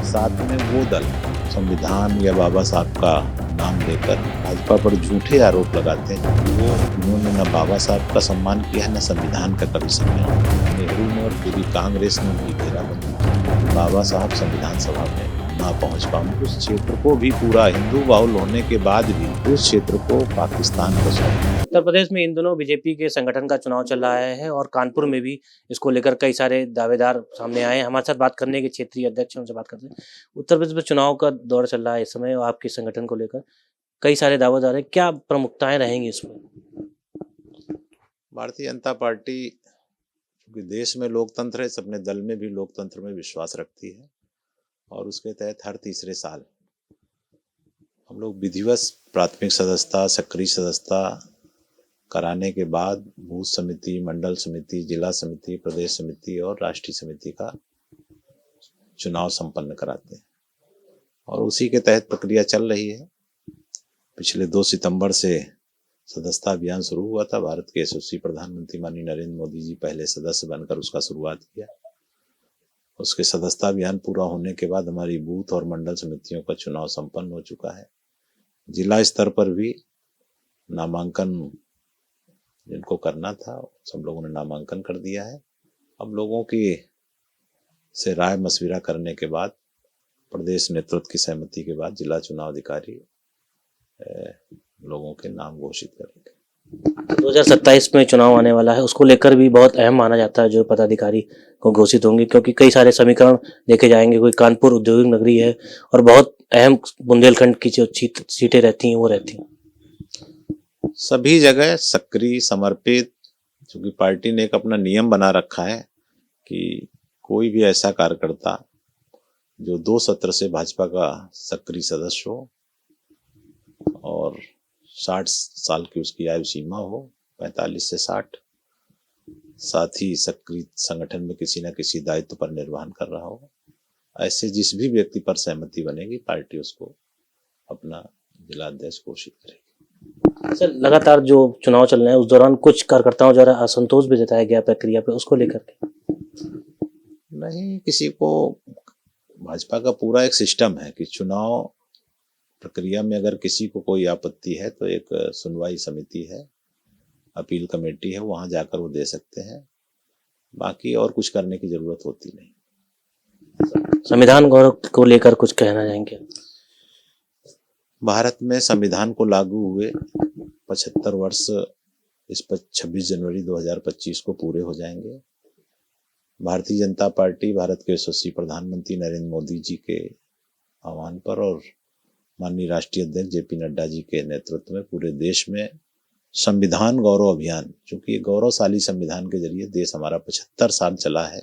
और साथ में वो दल संविधान या बाबा साहब का नाम लेकर भाजपा पर झूठे आरोप लगाते हैं कि वो इन्होंने न बाबा साहब का सम्मान किया है न संविधान का कभी सम्मान। नेहरू ने और पूरी कांग्रेस ने उनकी घेराबंदी की। बाबा साहब संविधान सभा में ना पहुंच पाए। उस क्षेत्र को भी पूरा हिंदू बाहुल होने के बाद भी उस क्षेत्र को पाकिस्तान को सौंपा। उत्तर प्रदेश में इन दिनों बीजेपी के संगठन का चुनाव चल रहा है और कानपुर में भी इसको लेकर कई सारे दावेदार सामने आए हैं। हमारे साथ बात करने के क्षेत्रीय अध्यक्ष उनसे बात करते हैं। उत्तर प्रदेश में चुनाव का दौर चल रहा है इस समय और आपके संगठन को लेकर कई सारे दावेदार हैं, क्या प्रमुखताएं रहेंगी इसमें? भारतीय जनता पार्टी क्योंकि देश में लोकतंत्र है, अपने दल में भी लोकतंत्र में विश्वास रखती है और उसके तहत हर तीसरे साल हम लोग विधिवत प्राथमिक सदस्यता, सक्रिय सदस्यता कराने के बाद बूथ समिति, मंडल समिति, जिला समिति, प्रदेश समिति और राष्ट्रीय समिति का चुनाव संपन्न कराते हैं और उसी के तहत प्रक्रिया चल रही है। पिछले 2 सितंबर से सदस्यता अभियान शुरू हुआ था। भारत के यशस्वी प्रधानमंत्री माननीय नरेंद्र मोदी जी पहले सदस्य बनकर उसका शुरुआत किया। उसके सदस्यता अभियान पूरा होने के बाद हमारी बूथ और मंडल समितियों का चुनाव संपन्न हो चुका है। जिला स्तर पर भी नामांकन जिनको करना था सब लोगों ने नामांकन कर दिया है। अब लोगों की से राय मशविरा करने के बाद प्रदेश नेतृत्व की सहमति के बाद जिला चुनाव अधिकारी लोगों के नाम घोषित करेंगे। 2027 में चुनाव आने वाला है, उसको लेकर भी बहुत अहम माना जाता है जो पदाधिकारी को घोषित होंगे, क्योंकि कई सारे समीकरण देखे जाएंगे। कोई कानपुर औद्योगिक नगरी है और बहुत अहम बुंदेलखंड की जो सीटें रहती हैं वो रहती हैं। सभी जगह सक्रिय समर्पित, क्योंकि पार्टी ने एक अपना नियम बना रखा है कि कोई भी ऐसा कार्यकर्ता जो 2 सत्र से भाजपा का सक्रिय सदस्य हो और 60 साल की उसकी आयु सीमा हो, 45 से 60, साथ ही सक्रिय संगठन में किसी न किसी दायित्व पर निर्वहन कर रहा हो, ऐसे जिस भी व्यक्ति पर सहमति बनेगी पार्टी उसको अपना जिला अध्यक्ष घोषित करेगी। सर, लगातार जो चुनाव चल रहे हैं उस दौरान कुछ कार्यकर्ताओं द्वारा असंतोष भी जताया गया प्रक्रिया पे, उसको लेकर के? नहीं, किसी को, भाजपा का पूरा एक सिस्टम है कि चुनाव प्रक्रिया में अगर किसी को कोई आपत्ति है तो एक सुनवाई समिति है, अपील कमेटी है, वहां जाकर वो दे सकते हैं। बाकी और कुछ करने की जरूरत होती नहीं। संविधान गौरव को लेकर कुछ कहना चाहेंगे? भारत में संविधान को लागू हुए 75 वर्ष इस 26 जनवरी 2025 को पूरे हो जाएंगे। भारतीय जनता पार्टी भारत के यशस्वी प्रधानमंत्री नरेंद्र मोदी जी के आह्वान पर और माननीय राष्ट्रीय अध्यक्ष जेपी नड्डा जी के नेतृत्व में पूरे देश में संविधान गौरव अभियान, क्योंकि गौरवशाली संविधान के जरिए देश हमारा 75 साल चला है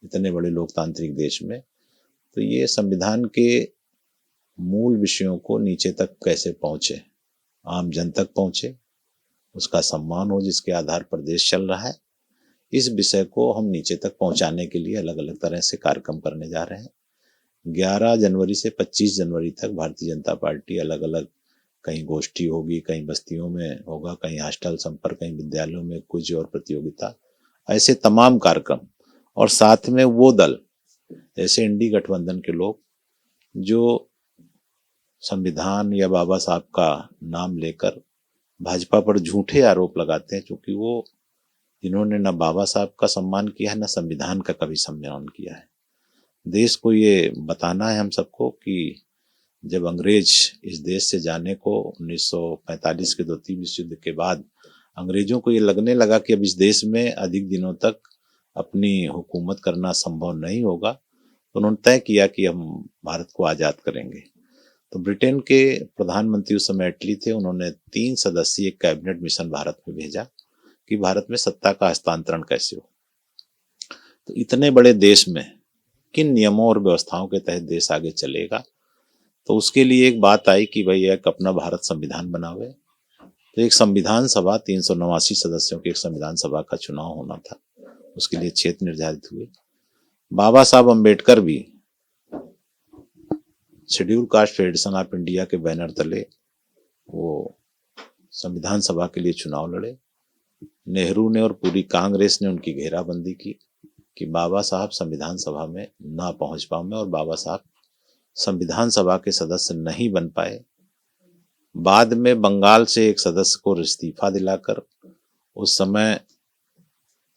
इतने बड़े लोकतांत्रिक देश में, तो ये संविधान के मूल विषयों को नीचे तक कैसे पहुंचे, आम जन तक पहुंचे, उसका सम्मान हो जिसके आधार पर देश चल रहा है, इस विषय को हम नीचे तक पहुंचाने के लिए अलग अलग तरह से कार्यक्रम करने जा रहे हैं। 11 जनवरी से 25 जनवरी तक भारतीय जनता पार्टी अलग अलग, कहीं गोष्ठी होगी, कहीं बस्तियों में होगा, कहीं हॉस्टल संपर्क, कहीं विद्यालयों में कुछ और प्रतियोगिता, ऐसे तमाम कार्यक्रम। और साथ में वो दल जैसे इंडी गठबंधन के लोग जो संविधान या बाबा साहब का नाम लेकर भाजपा पर झूठे आरोप लगाते हैं, क्योंकि वो इन्होंने न बाबा साहब का सम्मान किया है न संविधान का कभी सम्मान किया है। देश को ये बताना है हम सबको कि जब अंग्रेज इस देश से जाने को 1945 के द्वितीय विश्व युद्ध के बाद अंग्रेजों को ये लगने लगा कि अब इस देश में अधिक दिनों तक अपनी हुकूमत करना संभव नहीं होगा, तो उन्होंने तय किया कि हम भारत को आज़ाद करेंगे। तो ब्रिटेन के प्रधानमंत्री उस समय एटली थे, उन्होंने 3 सदस्यीय कैबिनेट मिशन भारत में भेजा कि भारत में सत्ता का हस्तांतरण कैसे हो। तो इतने बड़े देश में किन नियमों और व्यवस्थाओं के तहत देश आगे चलेगा, तो उसके लिए एक बात आई कि भाई एक अपना भारत संविधान बनावे। तो एक संविधान सभा, 389 सदस्यों की एक संविधान सभा का चुनाव होना था, उसके लिए क्षेत्र निर्धारित हुए। बाबा साहब अम्बेडकर भी schedule caste federation of India के बैनर तले वो संविधान सभा के लिए चुनाव लड़े। नेहरू ने और पूरी कांग्रेस ने उनकी घेराबंदी की कि बाबा साहब संविधान सभा में ना पहुंच पाए और बाबा साहब संविधान सभा के सदस्य नहीं बन पाए। बाद में बंगाल से एक सदस्य को इस्तीफा दिलाकर उस समय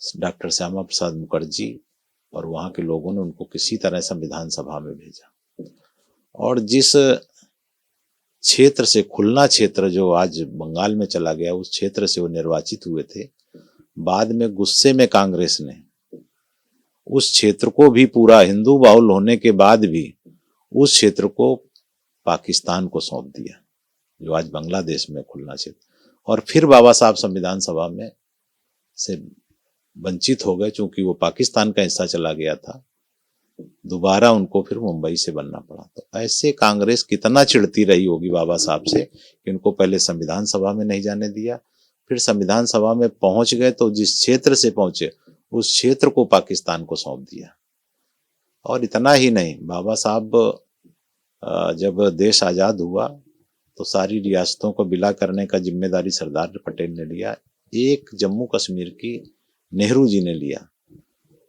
डॉक्टर श्यामा प्रसाद मुखर्जी और वहाँ के लोगों ने उनको किसी तरह संविधान सभा में भेजा। और जिस क्षेत्र से, खुलना क्षेत्र जो आज बंगाल में चला गया, उस क्षेत्र से वो निर्वाचित हुए थे। बाद में गुस्से में कांग्रेस ने उस क्षेत्र को भी, पूरा हिंदू बाहुल होने के बाद भी, उस क्षेत्र को पाकिस्तान को सौंप दिया, जो आज बांग्लादेश में खुलना क्षेत्र। और फिर बाबा साहब संविधान सभा में से वंचित हो गए, चूंकि वो पाकिस्तान का हिस्सा चला गया था। दोबारा उनको फिर मुंबई से बनना पड़ा। तो ऐसे कांग्रेस कितना चिढ़ती रही होगी बाबा साहब से कि उनको पहले संविधान सभा में नहीं जाने दिया, फिर संविधान सभा में पहुंच गए तो जिस क्षेत्र से पहुंचे उस क्षेत्र को पाकिस्तान को सौंप दिया। और इतना ही नहीं, बाबा साहब जब देश आजाद हुआ तो सारी रियासतों को विलय करने का जिम्मेदारी सरदार पटेल ने लिया। एक जम्मू कश्मीर की नेहरू जी ने लिया।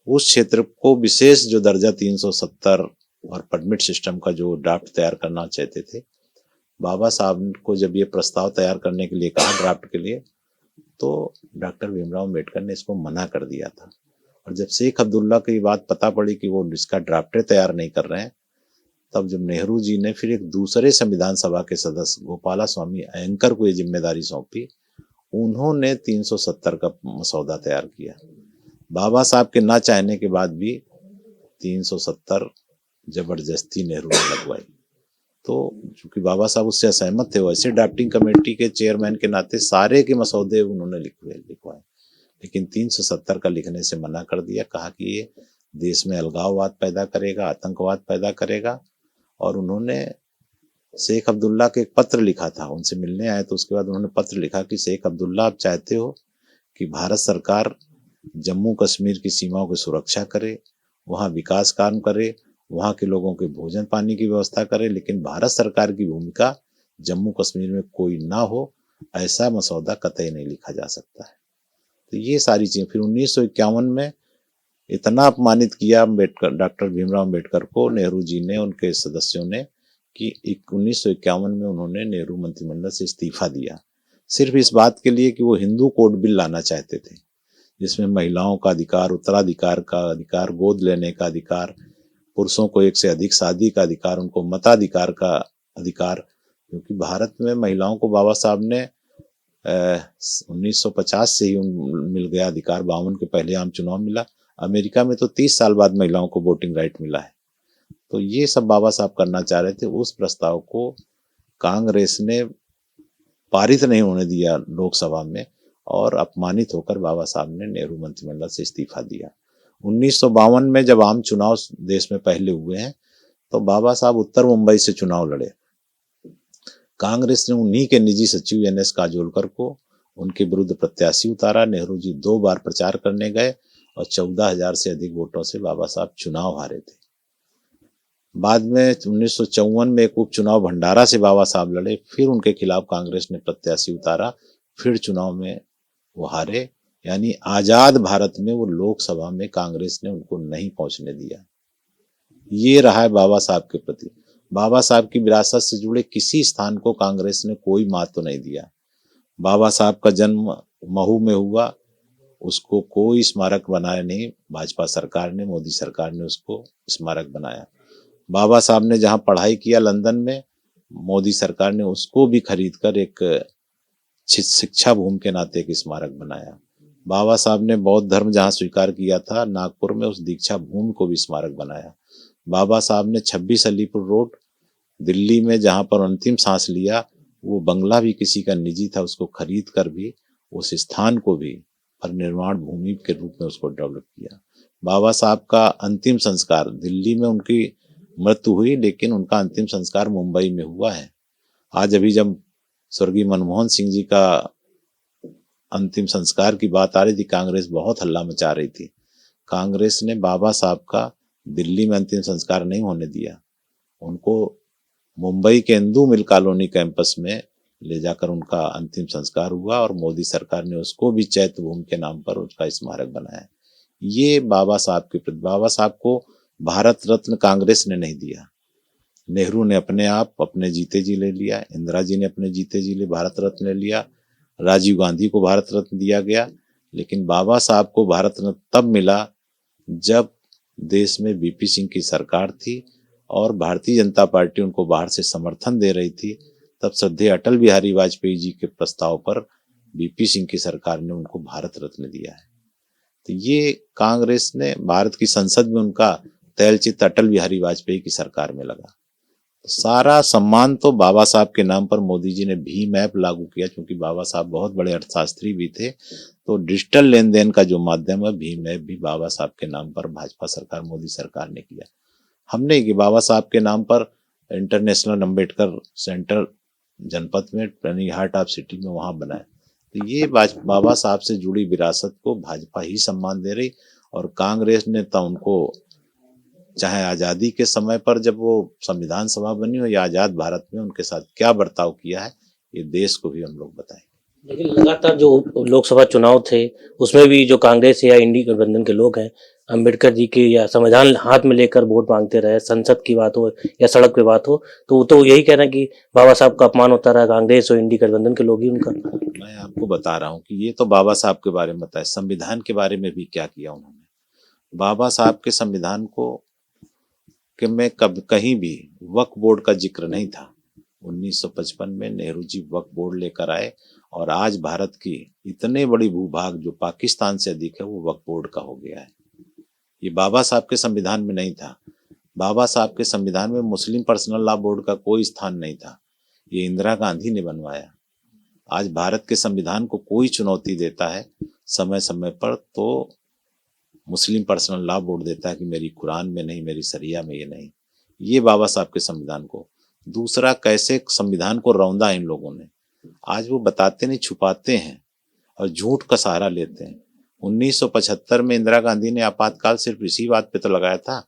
उस क्षेत्र को विशेष जो दर्जा 370 और परमिट सिस्टम का जो ड्राफ्ट तैयार करना चाहते थे, बाबा साहब को जब ये प्रस्ताव तैयार करने के लिए कहा ड्राफ्ट के लिए, तो डॉक्टर भीमराव अम्बेडकर ने इसको मना कर दिया था। और जब शेख अब्दुल्ला की बात पता पड़ी कि वो इसका ड्राफ्ट तैयार नहीं कर रहे हैं, तब जब नेहरू जी ने फिर एक दूसरे संविधान सभा के सदस्य गोपाला स्वामी अयंकर को ये जिम्मेदारी सौंपी, उन्होंने 370 का मसौदा तैयार किया। बाबा साहब के ना चाहने के बाद भी 370 जबरदस्ती नेहरू ने लगवाई। तो चूंकि बाबा साहब उससे असहमत थे, वैसे ड्राफ्टिंग कमेटी के चेयरमैन के नाते सारे के मसौदे उन्होंने लिखवाए, लेकिन 370 का लिखने से मना कर दिया। कहा कि ये देश में अलगाववाद पैदा करेगा, आतंकवाद पैदा करेगा। और उन्होंने शेख अब्दुल्ला के एक पत्र लिखा था, उनसे मिलने आए तो उसके बाद उन्होंने पत्र लिखा कि शेख अब्दुल्ला, आप चाहते हो कि भारत सरकार जम्मू कश्मीर की सीमाओं की सुरक्षा करे, वहाँ विकास काम करे, वहाँ के लोगों के भोजन पानी की व्यवस्था करे, लेकिन भारत सरकार की भूमिका जम्मू कश्मीर में कोई ना हो, ऐसा मसौदा कतई नहीं लिखा जा सकता है। तो ये सारी चीजें फिर 1951 में इतना अपमानित किया डॉक्टर भीमराव अम्बेडकर को नेहरू जी ने, उनके सदस्यों ने, कि 1951 में उन्होंने नेहरू मंत्रिमंडल से इस्तीफा दिया, सिर्फ इस बात के लिए कि वो हिंदू कोड बिल लाना चाहते थे, जिसमें महिलाओं का अधिकार, उत्तराधिकार का अधिकार, गोद लेने का अधिकार, पुरुषों को एक से अधिक शादी का अधिकार, उनको मताधिकार का अधिकार। क्योंकि भारत में महिलाओं को बाबा साहब ने 1950 से ही मिल गया अधिकार, 52 के पहले आम चुनाव मिला। अमेरिका में तो 30 साल बाद महिलाओं को वोटिंग राइट मिला है। तो ये सब बाबा साहब करना चाह रहे थे। उस प्रस्ताव को कांग्रेस ने पारित नहीं होने दिया लोकसभा में, और अपमानित होकर बाबा साहब ने नेहरू मंत्रिमंडल से इस्तीफा दिया। 1952 में जब आम चुनाव देश में पहले हुए हैं, तो बाबा साहब उत्तर मुंबई से चुनाव लड़े। कांग्रेस ने उन्हीं के निजी सचिव NS काजोलकर को उनके विरुद्ध प्रत्याशी उतारा। नेहरू जी 2 बार प्रचार करने गए और 14,000 से अधिक वोटों से बाबा साहब चुनाव हारे थे। बाद में 1954 में एक उपचुनाव भंडारा से बाबा साहब लड़े, फिर उनके खिलाफ कांग्रेस ने प्रत्याशी उतारा, फिर चुनाव में वो हारे। यानी आजाद भारत में वो लोकसभा में कांग्रेस ने उनको नहीं पहुंचने दिया। ये रहा है बाबा साहब के प्रति। बाबा साहब की विरासत से जुड़े किसी स्थान को कांग्रेस ने कोई महत्व नहीं दिया। बाबा साहब का जन्म महू में हुआ, उसको कोई स्मारक बनाया नहीं। भाजपा सरकार ने, मोदी सरकार ने उसको स्मारक बनाया। बाबा साहब ने जहां पढ़ाई किया लंदन में, मोदी सरकार ने उसको भी खरीद कर एक शिक्षा भूमि के नाते एक स्मारक बनाया। बाबा साहब ने बौद्ध धर्म जहां स्वीकार किया था, नागपुर में उस दीक्षा भूमि को भी स्मारक बनाया। बाबा साहब ने 26 अलीपुर रोड दिल्ली में जहां पर अंतिम सांस लिया, वो बंगला भी किसी का निजी था, उसको खरीद कर भी उस स्थान को भी परिनिर्वाण भूमि के रूप में उसको डेवलप किया। बाबा साहब का अंतिम संस्कार दिल्ली में, उनकी मृत्यु हुई, लेकिन उनका अंतिम संस्कार मुंबई में हुआ है। आज अभी जब स्वर्गीय मनमोहन सिंह जी का अंतिम संस्कार की बात आ रही थी, कांग्रेस बहुत हल्ला मचा रही थी। कांग्रेस ने बाबा साहब का दिल्ली में अंतिम संस्कार नहीं होने दिया, उनको मुंबई के इंदू मिल कॉलोनी कैंपस में ले जाकर उनका अंतिम संस्कार हुआ, और मोदी सरकार ने उसको भी चैत्य भूमि के नाम पर उसका स्मारक बनाया। ये बाबा साहब के प्रति, बाबा साहब को भारत रत्न कांग्रेस ने नहीं दिया, नेहरू ने अपने आप अपने जीते जी ले लिया, इंदिरा जी ने अपने जीते जी ले भारत रत्न ले लिया, राजीव गांधी को भारत रत्न दिया गया, लेकिन बाबा साहब को भारत रत्न तब मिला जब देश में बीपी सिंह की सरकार थी और भारतीय जनता पार्टी उनको बाहर से समर्थन दे रही थी। तब श्रद्धेय अटल बिहारी वाजपेयी जी के प्रस्ताव पर बीपी सिंह की सरकार ने उनको भारत रत्न दिया है। तो ये कांग्रेस ने भारत की संसद में उनका तैलचित्र अटल बिहारी वाजपेयी की सरकार में लगा। तो सारा सम्मान तो बाबा साहब के नाम पर मोदी जी ने भीम ऐप लागू किया, क्योंकि बाबा साहब बहुत बड़े अर्थशास्त्री भी थे। तो डिजिटल लेन देन का जो माध्यम है भीम ऐप भी बाबा साहब के नाम पर भाजपा सरकार मोदी सरकार ने किया। हमने कि बाबा साहब के नाम पर इंटरनेशनल अम्बेडकर सेंटर जनपद में यानी हार्ट ऑफ सिटी में वहां बनाए। तो ये बाबा साहब से जुड़ी विरासत को भाजपा ही सम्मान दे रही, और कांग्रेस ने तो उनको चाहे आज़ादी के समय पर जब वो संविधान सभा बनी हो या आज़ाद भारत में उनके साथ क्या बर्ताव किया है, ये देश को भी हम लोग बताएं। लेकिन लगातार जो लोकसभा चुनाव थे उसमें भी जो कांग्रेस या इंडी गठबंधन के लोग हैं अंबेडकर जी की या संविधान हाथ में लेकर वोट मांगते रहे, संसद की बात हो या सड़क पे बात हो, तो वो तो यही कह रहे हैं कि बाबा साहब का अपमान होता रहा, कांग्रेस और इंडी गठबंधन के लोग ही उनका। मैं आपको बता रहा हूँ कि ये तो बाबा साहब के बारे में बताया, संविधान के बारे में भी क्या किया उन्होंने। बाबा साहब के संविधान को कि में कहीं भी वक्फ बोर्ड का जिक्र नहीं था। 1955 में नेहरू जी वक्फ बोर्ड लेकर आए और आज भारत की इतने बड़ी भूभाग जो पाकिस्तान से अधिक है वो वक्फ बोर्ड का हो गया है। ये बाबा साहब के संविधान में नहीं था। बाबा साहब के संविधान में मुस्लिम पर्सनल लॉ बोर्ड का कोई स्थान नहीं था। ये इंदिरा गांधी ने बनवाया। आज भारत के संविधान को कोई चुनौती देता है समय समय पर तो मुस्लिम पर्सनल लॉ बोर्ड देता है कि मेरी कुरान में नहीं, मेरी शरिया में ये नहीं। ये बाबा साहब के संविधान को। दूसरा, कैसे संविधान को रौंदा इन लोगों ने। आज वो बताते नहीं, छुपाते हैं और झूठ का सहारा लेते हैं। 1975 में इंदिरा गांधी ने आपातकाल सिर्फ इसी बात पे तो लगाया था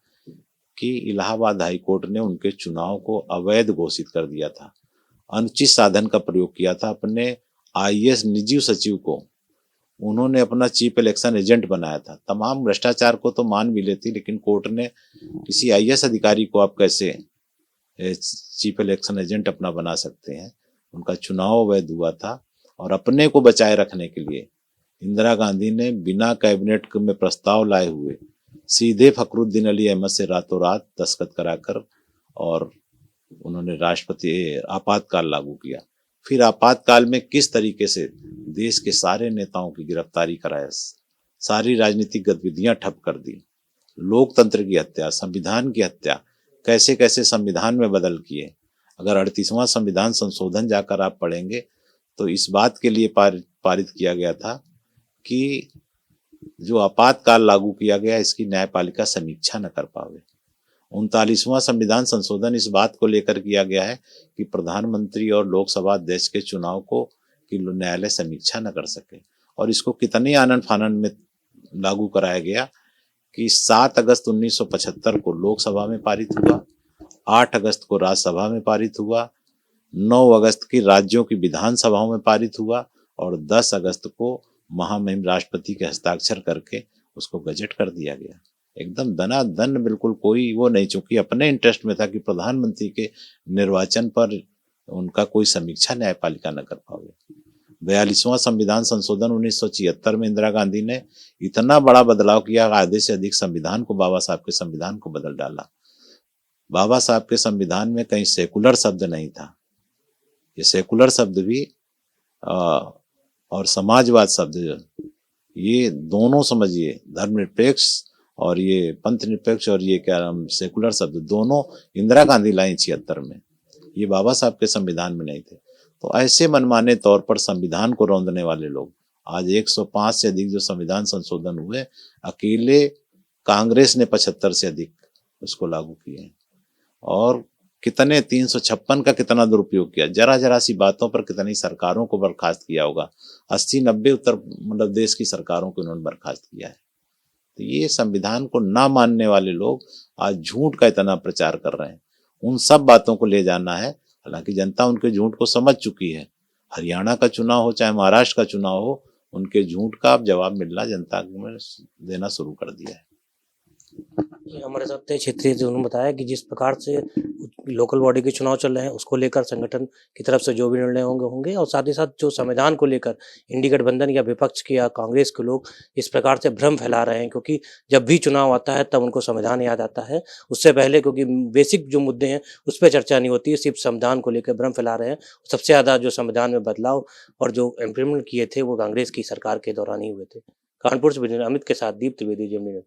कि इलाहाबाद हाई कोर्ट ने उनके चुनाव को अवैध घोषित कर दिया था। अनुचित साधन का प्रयोग किया था। अपने आईएएस निजी सचिव को उन्होंने अपना चीफ इलेक्शन एजेंट बनाया था। तमाम भ्रष्टाचार को तो मान भी लेती, लेकिन कोर्ट ने किसी आईएएस अधिकारी को आप कैसे चीफ इलेक्शन एजेंट अपना बना सकते हैं। उनका चुनाव अवैध हुआ था और अपने को बचाए रखने के लिए इंदिरा गांधी ने बिना कैबिनेट में प्रस्ताव लाए हुए सीधे फखरुद्दीन अली अहमद से रातों रात दस्तखत कराकर और उन्होंने राष्ट्रपति आपातकाल लागू किया। फिर आपातकाल में किस तरीके से देश के सारे नेताओं की गिरफ्तारी कराया, सारी राजनीतिक गतिविधियां ठप कर दी, लोकतंत्र की हत्या, संविधान की हत्या, कैसे कैसे संविधान में बदल किए। अगर 38वां संविधान संशोधन जाकर आप पढ़ेंगे तो इस बात के लिए पारित किया गया था कि जो आपातकाल लागू किया गया इसकी न्यायपालिका समीक्षा न कर पावे। 39वां संविधान संशोधन इस बात को लेकर किया गया है कि प्रधानमंत्री और लोकसभा अध्यक्ष के चुनाव को कि न्यायालय समीक्षा न कर सके। और इसको कितने आनन फानन में लागू कराया गया कि 7 अगस्त 1975 को लोकसभा में पारित हुआ, 8 अगस्त को राज्यसभा में पारित हुआ, 9 अगस्त की राज्यों की विधानसभाओं में पारित हुआ और 10 अगस्त को महामहिम राष्ट्रपति के हस्ताक्षर करके उसको गजट कर दिया गया। एकदम दनादन, बिल्कुल कोई वो नहीं, चूंकि अपने इंटरेस्ट में था कि प्रधानमंत्री के निर्वाचन पर उनका कोई समीक्षा न्यायपालिका न कर पावे। 42वां संविधान संशोधन 1976 में इंदिरा गांधी ने इतना बड़ा बदलाव किया, आधे से अधिक संविधान को, बाबा साहब के संविधान को बदल डाला। बाबा साहब के संविधान में कहीं सेकुलर शब्द नहीं था। ये सेकुलर शब्द भी और समाजवाद शब्द, ये दोनों समझिए, धर्मनिरपेक्ष और ये पंथ निरपेक्ष और ये क्या सेकुलर शब्द दोनों इंदिरा गांधी लाई 76 में। ये बाबा साहब के संविधान में नहीं थे। तो ऐसे मनमाने तौर पर संविधान को रौंदने वाले लोग आज 105 से अधिक जो संविधान संशोधन हुए, अकेले कांग्रेस ने 75 से अधिक उसको लागू किए और कितने 356 का कितना दुरुपयोग किया। जरा जरा सी बातों पर कितनी सरकारों को बर्खास्त किया होगा। 80-90 उत्तर मतलब देश की सरकारों को उन्होंने बर्खास्त किया है। तो ये संविधान को ना मानने वाले लोग आज झूठ का इतना प्रचार कर रहे हैं। उन सब बातों को ले जाना है। हालांकि जनता उनके झूठ को समझ चुकी है। हरियाणा का चुनाव हो चाहे महाराष्ट्र का चुनाव हो, उनके झूठ का अब जवाब मिलना जनता में देना शुरू कर दिया है। ये हमारे साथ थे क्षेत्रीय, जो उन्होंने बताया कि जिस प्रकार से लोकल बॉडी के चुनाव चल रहे हैं उसको लेकर संगठन की तरफ से जो भी निर्णय होंगे होंगे, और साथ ही साथ जो संविधान को लेकर इंडी गठबंधन या विपक्ष के या कांग्रेस के लोग इस प्रकार से भ्रम फैला रहे हैं, क्योंकि जब भी चुनाव आता है तब उनको संविधान याद आता है। उससे पहले क्योंकि बेसिक जो मुद्दे हैं उस पर चर्चा नहीं होती है, सिर्फ संविधान को लेकर भ्रम फैला रहे हैं। सबसे ज़्यादा जो संविधान में बदलाव और जो इम्प्लीमेंट किए थे वो कांग्रेस की सरकार के दौरान ही हुए थे। कानपुर से अमित के साथ दीप त्रिवेदी, जेमिनी न्यूज़।